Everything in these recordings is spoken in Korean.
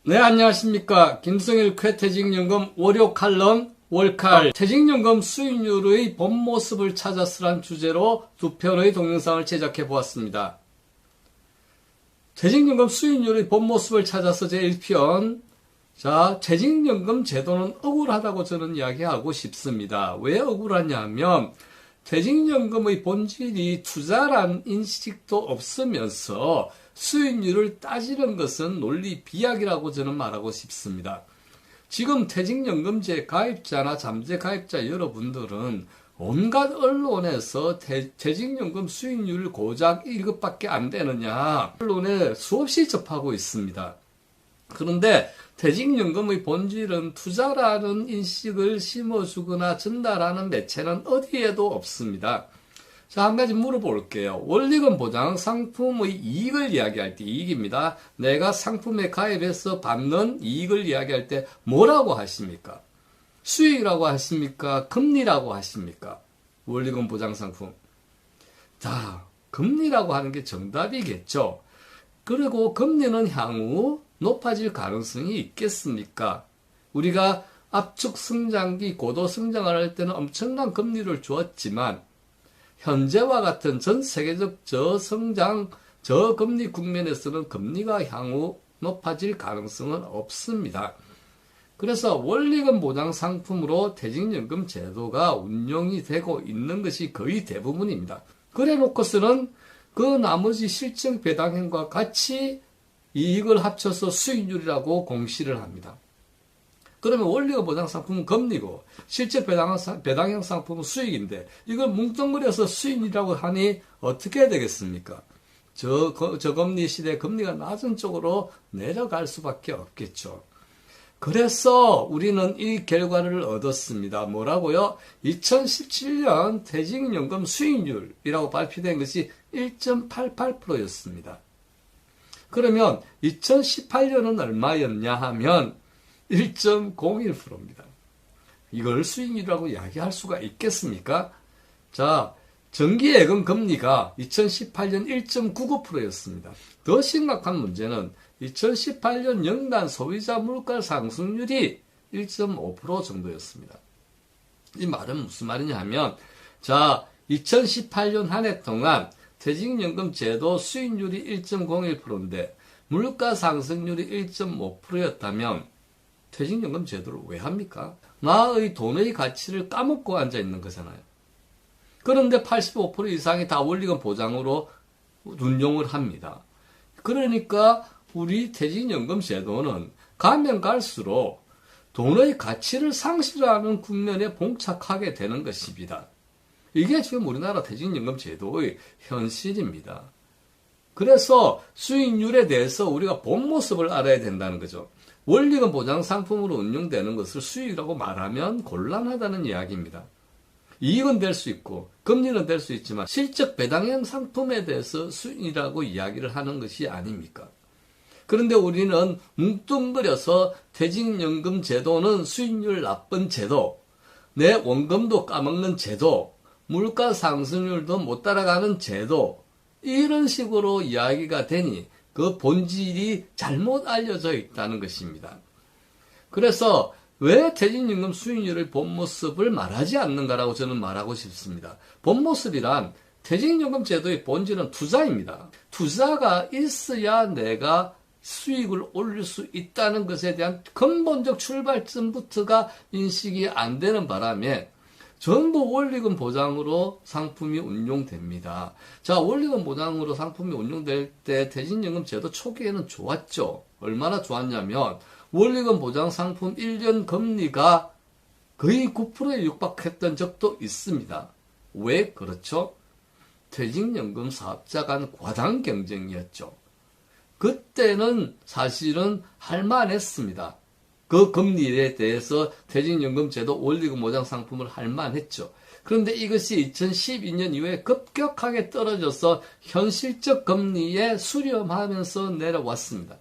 네, 안녕하십니까. 김성일 쾌퇴직연금 월요 칼럼 월칼 퇴직연금 수익률의 본 모습을 찾았으란 주제로 두 편의 동영상을 제작해 보았습니다. 퇴직연금 수익률의 본 모습을 찾아서 제1편. 자, 퇴직연금 제도는 억울하다고 저는 이야기하고 싶습니다. 왜 억울하냐면 퇴직연금의 본질이 투자란 인식도 없으면서 수익률을 따지는 것은 논리 비약이라고 저는 말하고 싶습니다. 지금 퇴직연금제 가입자나 잠재 가입자 여러분들은 온갖 언론에서 퇴직연금 수익률 고작 1급밖에 안 되느냐 언론에 수없이 접하고 있습니다. 그런데 퇴직연금의 본질은 투자라는 인식을 심어주거나 전달하는 매체는 어디에도 없습니다. 자, 한 가지 물어볼게요. 원리금 보장 상품의 이익을 이야기할 때 이익입니다. 내가 상품에 가입해서 받는 이익을 이야기할 때 뭐라고 하십니까? 수익이라고 하십니까? 금리라고 하십니까? 원리금 보장 상품. 자, 금리라고 하는 게 정답이겠죠. 그리고 금리는 향후 높아질 가능성이 있겠습니까? 우리가 압축 성장기 고도 성장을 할 때는 엄청난 금리를 주었지만 현재와 같은 전 세계적 저성장, 저금리 국면에서는 금리가 향후 높아질 가능성은 없습니다. 그래서 원리금 보장 상품으로 퇴직연금 제도가 운용이 되고 있는 것이 거의 대부분입니다. 그래 놓고서는 그 나머지 실적 배당행과 같이 이익을 합쳐서 수익률이라고 공시를 합니다. 그러면 원리금 보장 상품은 금리고 실제 배당형 상품은 수익인데 이걸 뭉뚱그려서 수익이라고 하니 어떻게 해야 되겠습니까? 저금리 시대 금리가 낮은 쪽으로 내려갈 수밖에 없겠죠. 그래서 우리는 이 결과를 얻었습니다. 뭐라고요? 2017년 퇴직연금 수익률이라고 발표된 것이 1.88%였습니다. 그러면 2018년은 얼마였냐 하면 1.01%입니다. 이걸 수익률이라고 이야기할 수가 있겠습니까? 자, 정기예금 금리가 2018년 1.99%였습니다. 더 심각한 문제는 2018년 연간 소비자 물가 상승률이 1.5% 정도였습니다. 이 말은 무슨 말이냐 하면, 자, 2018년 한 해 동안 퇴직연금 제도 수익률이 1.01%인데 물가 상승률이 1.5%였다면 퇴직연금 제도를 왜 합니까? 나의 돈의 가치를 까먹고 앉아 있는 거잖아요. 그런데 85% 이상이 다 원리금 보장으로 운용을 합니다. 그러니까 우리 퇴직연금 제도는 가면 갈수록 돈의 가치를 상실하는 국면에 봉착하게 되는 것입니다. 이게 지금 우리나라 퇴직연금 제도의 현실입니다. 그래서 수익률에 대해서 우리가 본 모습을 알아야 된다는 거죠. 원리금 보장 상품으로 운용되는 것을 수익이라고 말하면 곤란하다는 이야기입니다. 이익은 될 수 있고 금리는 될 수 있지만 실적 배당형 상품에 대해서 수익이라고 이야기를 하는 것이 아닙니까? 그런데 우리는 뭉뚱그려서 퇴직연금 제도는 수익률 나쁜 제도, 내 원금도 까먹는 제도, 물가 상승률도 못 따라가는 제도, 이런 식으로 이야기가 되니 그 본질이 잘못 알려져 있다는 것입니다. 그래서 왜 퇴직연금 수익률의 본 모습을 말하지 않는가라고 저는 말하고 싶습니다. 본 모습이란 퇴직연금 제도의 본질은 투자입니다. 투자가 있어야 내가 수익을 올릴 수 있다는 것에 대한 근본적 출발점부터가 인식이 안 되는 바람에 전부 원리금 보장으로 상품이 운용됩니다. 자, 원리금 보장으로 상품이 운용될 때 퇴직연금 제도 초기에는 좋았죠. 얼마나 좋았냐면 원리금 보장 상품 1년 금리가 거의 9%에 육박했던 적도 있습니다. 왜 그렇죠? 퇴직연금 사업자 간 과당 경쟁이었죠. 그때는 사실은 할만했습니다. 그 금리에 대해서 퇴직연금 제도 원리금 보장 상품을 할만했죠. 그런데 이것이 2012년 이후에 급격하게 떨어져서 현실적 금리에 수렴하면서 내려왔습니다.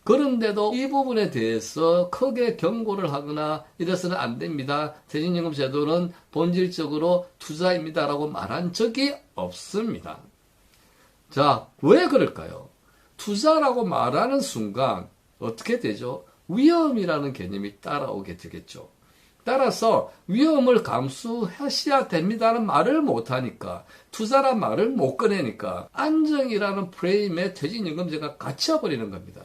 그런데도 이 부분에 대해서 크게 경고를 하거나 이래서는 안 됩니다. 퇴직연금 제도는 본질적으로 투자입니다라고 말한 적이 없습니다. 자, 왜 그럴까요? 투자라고 말하는 순간 어떻게 되죠? 위험이라는 개념이 따라오게 되겠죠. 따라서 위험을 감수하셔야 됩니다는 말을 못하니까, 투자란 말을 못 꺼내니까 안정이라는 프레임에 퇴직연금제가 갇혀버리는 겁니다.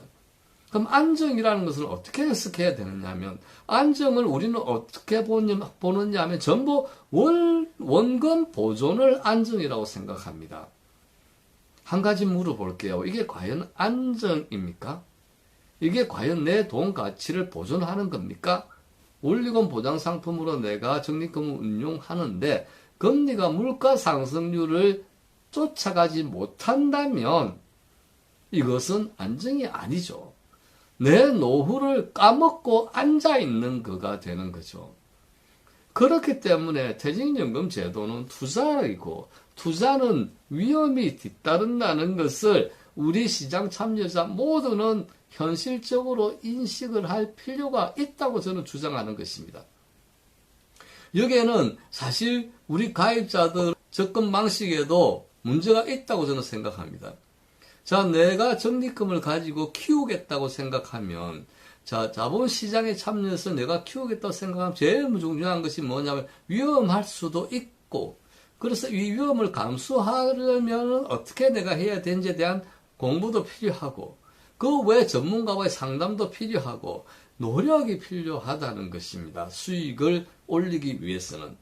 그럼 안정이라는 것을 어떻게 해석해야 되느냐 하면, 안정을 우리는 어떻게 보느냐 하면 전부 원금 보존을 안정이라고 생각합니다. 한 가지 물어볼게요. 이게 과연 안정입니까? 이게 과연 내 돈 가치를 보존하는 겁니까? 원리금 보장 상품으로 내가 적립금을 운용하는데 금리가 물가 상승률을 쫓아가지 못한다면 이것은 안정이 아니죠. 내 노후를 까먹고 앉아있는 거가 되는 거죠. 그렇기 때문에 퇴직연금 제도는 투자이고, 투자는 위험이 뒤따른다는 것을 우리 시장 참여자 모두는 현실적으로 인식을 할 필요가 있다고 저는 주장하는 것입니다. 여기에는 사실 우리 가입자들 접근 방식에도 문제가 있다고 저는 생각합니다. 자, 내가 적립금을 가지고 키우겠다고 생각하면, 자, 자본시장에 참여해서 내가 키우겠다고 생각하면 제일 중요한 것이 뭐냐면 위험할 수도 있고, 그래서 이 위험을 감수하려면 어떻게 내가 해야 되는지에 대한 공부도 필요하고, 그 외에 전문가와의 상담도 필요하고 노력이 필요하다는 것입니다. 수익을 올리기 위해서는.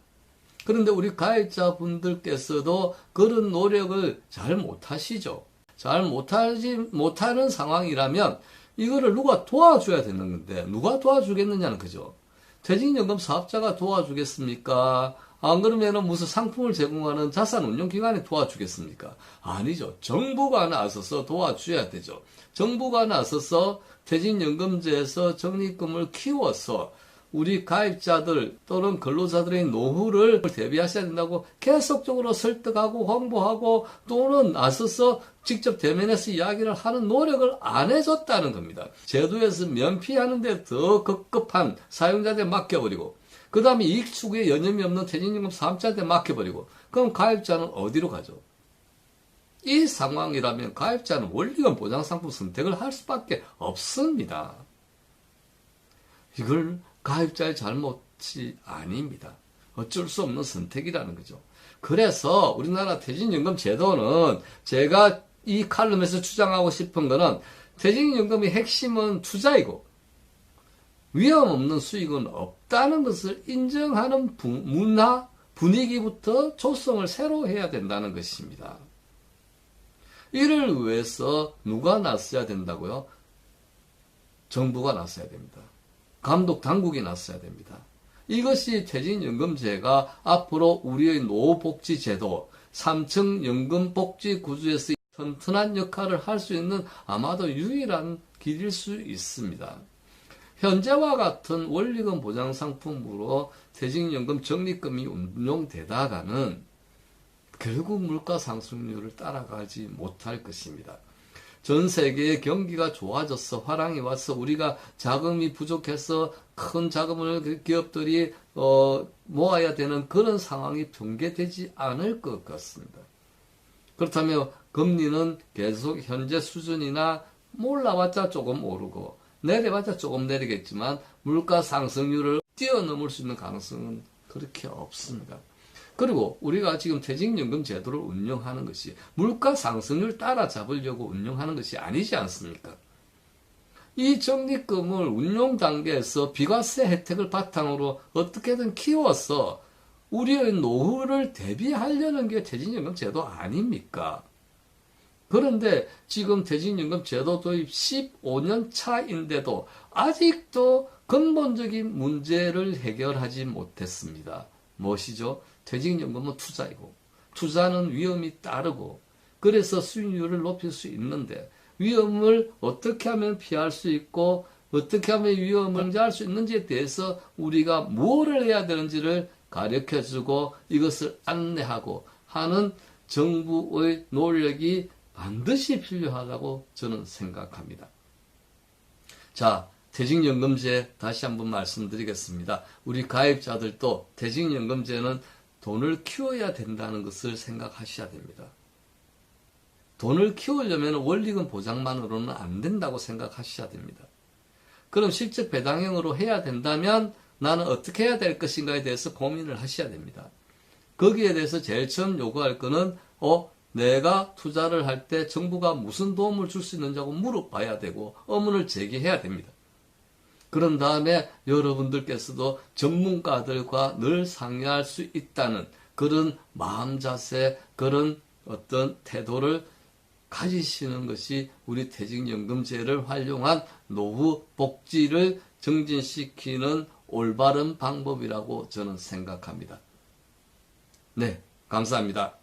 그런데 우리 가입자분들께서도 그런 노력을 잘 못하시죠. 잘 못하는 상황이라면 이거를 누가 도와줘야 되는 건데 누가 도와주겠느냐는 거죠. 퇴직연금 사업자가 도와주겠습니까? 안 그러면 무슨 상품을 제공하는 자산운용기관이 도와주겠습니까? 아니죠. 정부가 나서서 도와줘야 되죠. 정부가 나서서 퇴직연금제에서 적립금을 키워서 우리 가입자들 또는 근로자들의 노후를 대비하셔야 된다고 계속적으로 설득하고 홍보하고 또는 나서서 직접 대면해서 이야기를 하는 노력을 안 해줬다는 겁니다. 제도에서 면피하는데 더 급급한 사용자한테 맡겨버리고 그 다음에 이익 추구에 여념이 없는 퇴직연금 사업자한테 맡겨버리고 그럼 가입자는 어디로 가죠? 이 상황이라면 가입자는 원리금 보장상품 선택을 할 수밖에 없습니다. 이걸 가입자의 잘못이 아닙니다. 어쩔 수 없는 선택이라는 거죠. 그래서 우리나라 퇴직연금 제도는 제가 이 칼럼에서 주장하고 싶은 거는 퇴직연금의 핵심은 투자이고 위험 없는 수익은 없다는 것을 인정하는 문화, 분위기부터 조성을 새로 해야 된다는 것입니다. 이를 위해서 누가 나서야 된다고요? 정부가 나서야 됩니다. 감독 당국이 나서야 됩니다. 이것이 퇴직연금제가 앞으로 우리의 노후복지제도, 3층 연금복지 구조에서 튼튼한 역할을 할 수 있는 아마도 유일한 길일 수 있습니다. 현재와 같은 원리금 보장 상품으로 퇴직연금 적립금이 운용되다가는 결국 물가 상승률을 따라가지 못할 것입니다. 전 세계의 경기가 좋아져서 화랑이 와서 우리가 자금이 부족해서 큰 자금을 기업들이 모아야 되는 그런 상황이 붕괴되지 않을 것 같습니다. 그렇다면 금리는 계속 현재 수준이나 올라봤자 조금 오르고 내려봤자 조금 내리겠지만 물가 상승률을 뛰어넘을 수 있는 가능성은 그렇게 없습니다. 그리고 우리가 지금 퇴직연금 제도를 운영하는 것이 물가 상승률 따라잡으려고 운영하는 것이 아니지 않습니까? 이 적립금을 운용 단계에서 비과세 혜택을 바탕으로 어떻게든 키워서 우리의 노후를 대비하려는 게 퇴직연금 제도 아닙니까? 그런데 지금 퇴직연금 제도 도입 15년 차인데도 아직도 근본적인 문제를 해결하지 못했습니다. 무엇이죠? 퇴직연금은 투자이고 투자는 위험이 따르고 그래서 수익률을 높일 수 있는데 위험을 어떻게 하면 피할 수 있고 어떻게 하면 위험을 방지할 수 있는지에 대해서 우리가 무엇을 해야 되는지를 가르쳐주고 이것을 안내하고 하는 정부의 노력이 반드시 필요하다고 저는 생각합니다. 자, 퇴직연금제 다시 한번 말씀드리겠습니다. 우리 가입자들도 퇴직연금제는 돈을 키워야 된다는 것을 생각하셔야 됩니다. 돈을 키우려면 원리금 보장만으로는 안 된다고 생각하셔야 됩니다. 그럼 실적 배당형으로 해야 된다면 나는 어떻게 해야 될 것인가에 대해서 고민을 하셔야 됩니다. 거기에 대해서 제일 처음 요구할 거는 내가 투자를 할 때 정부가 무슨 도움을 줄 수 있는지 하고 물어봐야 되고 의문을 제기해야 됩니다. 그런 다음에 여러분들께서도 전문가들과 늘 상의할 수 있다는 그런 마음 자세, 그런 어떤 태도를 가지시는 것이 우리 퇴직연금제를 활용한 노후 복지를 증진시키는 올바른 방법이라고 저는 생각합니다. 네, 감사합니다.